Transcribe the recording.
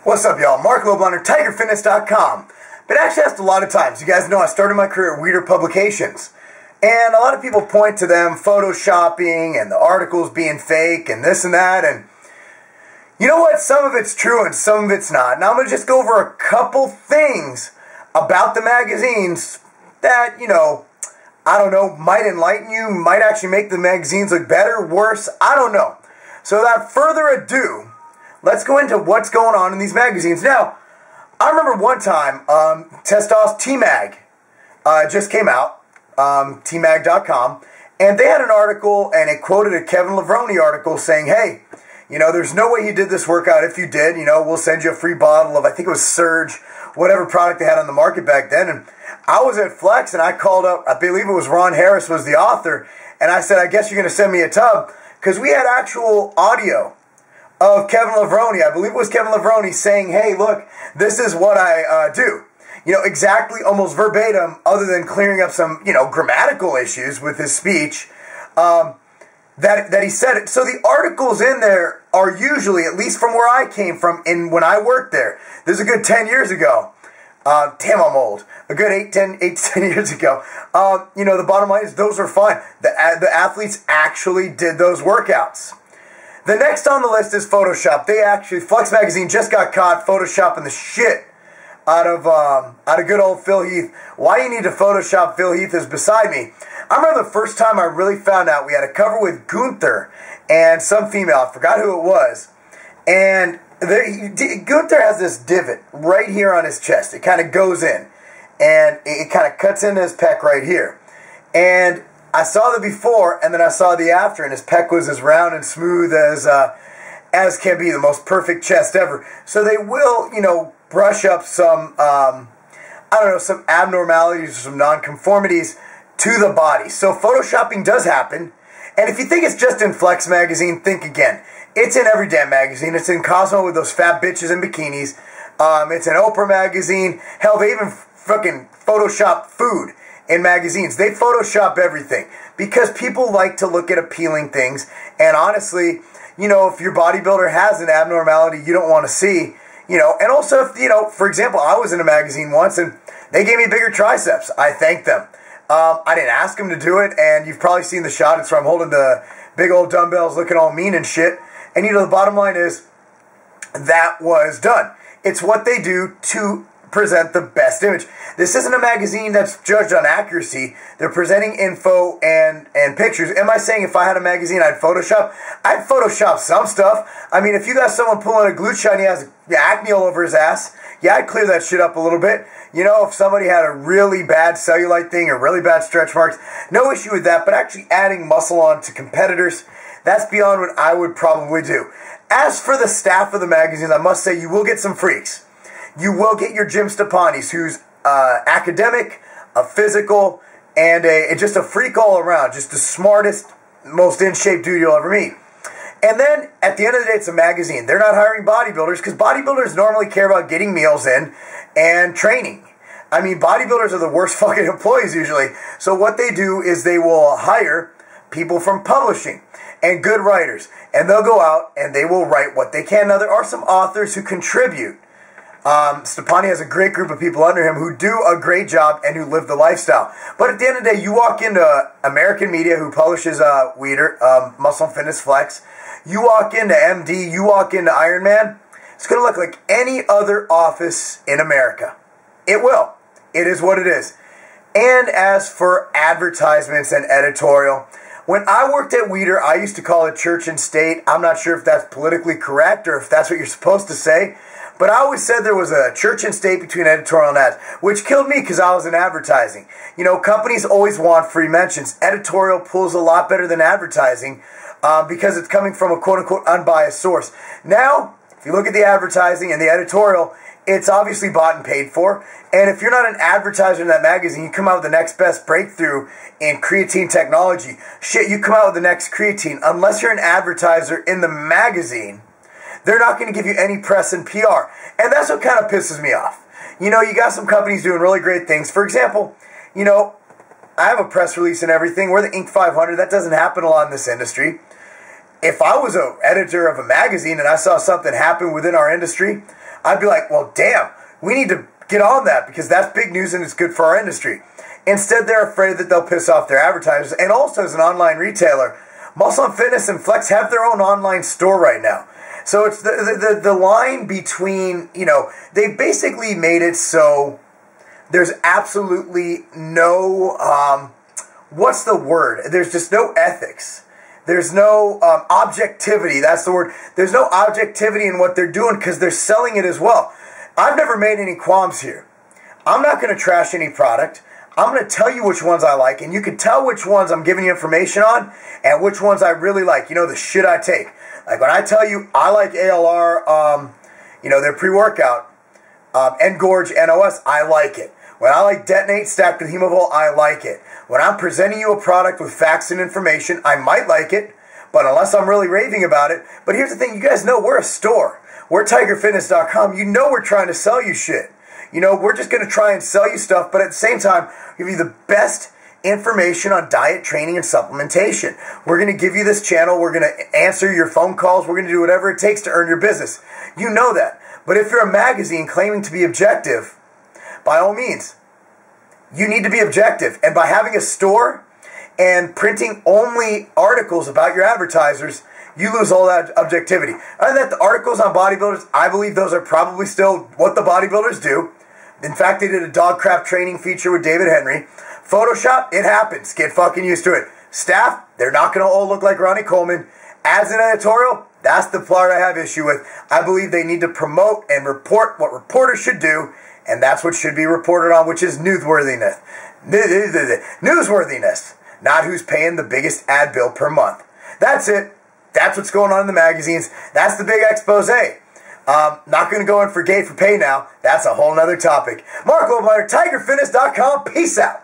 What's up, y'all? Marc Lobliner, TigerFitness.com. Been actually asked a lot of times. You guys know I started my career at Weeder Publications. And a lot of people point to them photoshopping and the articles being fake and this and that. And you know what? Some of it's true and some of it's not. Now I'm going to just go over a couple things about the magazines that, I don't know, might enlighten you, might actually make the magazines look better, worse, I don't know. So without further ado, let's go into what's going on in these magazines. Now, I remember one time, Testosterone T-Mag just came out, tmag.com, and they had an article, and it quoted a Kevin Levrone article saying, hey, there's no way you did this workout. If you did, we'll send you a free bottle of, I think it was Surge, whatever product they had on the market back then. And I was at Flex, and I called up, I believe it was Ron Harris was the author, and I said, I guess you're going to send me a tub, because we had actual audio of Kevin Levrone. I believe it was Kevin Levrone saying, hey, look, this is what I do. Exactly, almost verbatim, other than clearing up some, grammatical issues with his speech, that he said it. So the articles in there are usually, at least from where I came from and when I worked there, this is a good 10 years ago. Damn, I'm old. A good 8 to 10 years ago. The bottom line is those are fun. The athletes actually did those workouts. The next on the list is Photoshop. Flex Magazine just got caught photoshopping the shit out of good old Phil Heath. Why you need to Photoshop Phil Heath is beside me. I remember the first time I really found out we had a cover with Gunther and some female. I forgot who it was. And Gunther has this divot right here on his chest. It kind of goes in. And it kind of cuts into his pec right here. And I saw the before, and then I saw the after, and his pec was as round and smooth as can be, the most perfect chest ever. So they will, brush up some, some abnormalities or some nonconformities to the body. So photoshopping does happen, and if you think it's just in Flex Magazine, think again. It's in every damn magazine. It's in Cosmo with those fat bitches in bikinis. It's in Oprah Magazine. Hell, they even fucking Photoshop food in magazines. They Photoshop everything because people like to look at appealing things. And honestly, if your bodybuilder has an abnormality you don't want to see, and also if, for example, I was in a magazine once and they gave me bigger triceps. I thanked them. I didn't ask them to do it, and you've probably seen the shot. It's where I'm holding the big old dumbbells looking all mean and shit. And the bottom line is that was done. It's what they do to present the best image. This isn't a magazine that's judged on accuracy. They're presenting info and pictures. Am I saying if I had a magazine I'd Photoshop? I'd Photoshop some stuff. I mean, if you got someone pulling a glute shot and he has acne all over his ass, yeah, I'd clear that shit up a little bit. If somebody had a really bad cellulite thing or really bad stretch marks, no issue with that. But actually adding muscle on to competitors, that's beyond what I would probably do. As for the staff of the magazines, I must say you will get some freaks. You will get your Jim Stepanis, who's academic, a physical, and just a freak all around. Just the smartest, most in-shape dude you'll ever meet. And then, at the end of the day, it's a magazine. They're not hiring bodybuilders, because bodybuilders normally care about getting meals in and training. I mean, bodybuilders are the worst fucking employees usually. So what they do is they will hire people from publishing and good writers. And they'll go out and they will write what they can. Now, there are some authors who contribute. Stepani has a great group of people under him who do a great job and who live the lifestyle. But at the end of the day, you walk into American Media, who publishes Weeder, Muscle and Fitness Flex. You walk into MD, you walk into Iron Man. It's going to look like any other office in America. It will. It is what it is. And as for advertisements and editorial, when I worked at Weeder, I used to call it church and state. I'm not sure if that's politically correct or if that's what you're supposed to say. But I always said there was a church and state between editorial and ads, which killed me because I was in advertising. Companies always want free mentions. Editorial pulls a lot better than advertising because it's coming from a quote-unquote unbiased source. Now, if you look at the advertising and the editorial, it's obviously bought and paid for. And if you're not an advertiser in that magazine, you come out with the next best breakthrough in creatine technology. Shit, you come out with the next creatine. Unless you're an advertiser in the magazine, they're not going to give you any press and PR. And that's what kind of pisses me off. You got some companies doing really great things. For example, I have a press release and everything. We're the Inc. 500. That doesn't happen a lot in this industry. If I was an editor of a magazine and I saw something happen within our industry, I'd be like, well, damn, we need to get on that because that's big news and it's good for our industry. Instead, they're afraid that they'll piss off their advertisers. And also, as an online retailer, Muscle and Fitness and Flex have their own online store right now. So it's the line between, you know, they basically made it so there's absolutely no, what's the word? There's just no ethics. There's no objectivity. That's the word. There's no objectivity in what they're doing because they're selling it as well. I've never made any qualms here. I'm not going to trash any product. I'm going to tell you which ones I like, and you can tell which ones I'm giving you information on and which ones I really like. You know, the shit I take. Like when I tell you I like ALR, you know, their pre-workout, Engorge, NOS, I like it. When I like Detonate stacked with Hemovol, I like it. When I'm presenting you a product with facts and information, I might like it, but unless I'm really raving about it. But here's the thing, you guys know we're a store. We're TigerFitness.com. You know we're trying to sell you shit. You know, we're just going to try and sell you stuff, but at the same time, give you the best information on diet, training, and supplementation. We're going to give you this channel. We're going to answer your phone calls. We're going to do whatever it takes to earn your business. You know that. But if you're a magazine claiming to be objective, by all means, you need to be objective. And by having a store and printing only articles about your advertisers, you lose all that objectivity. Other than that, the articles on bodybuilders, I believe those are probably still what the bodybuilders do. In fact, they did a dog craft training feature with David Henry. Photoshop, it happens. Get fucking used to it. Staff, they're not going to all look like Ronnie Coleman. As an editorial, that's the part I have issue with. I believe they need to promote and report what reporters should do, and that's what should be reported on, which is newsworthiness. Newsworthiness, not who's paying the biggest ad bill per month. That's it. That's what's going on in the magazines. That's the big expose. Not going to go in for gate for pay now. That's a whole nother topic. Marc Lobliner, TigerFitness.com. Peace out.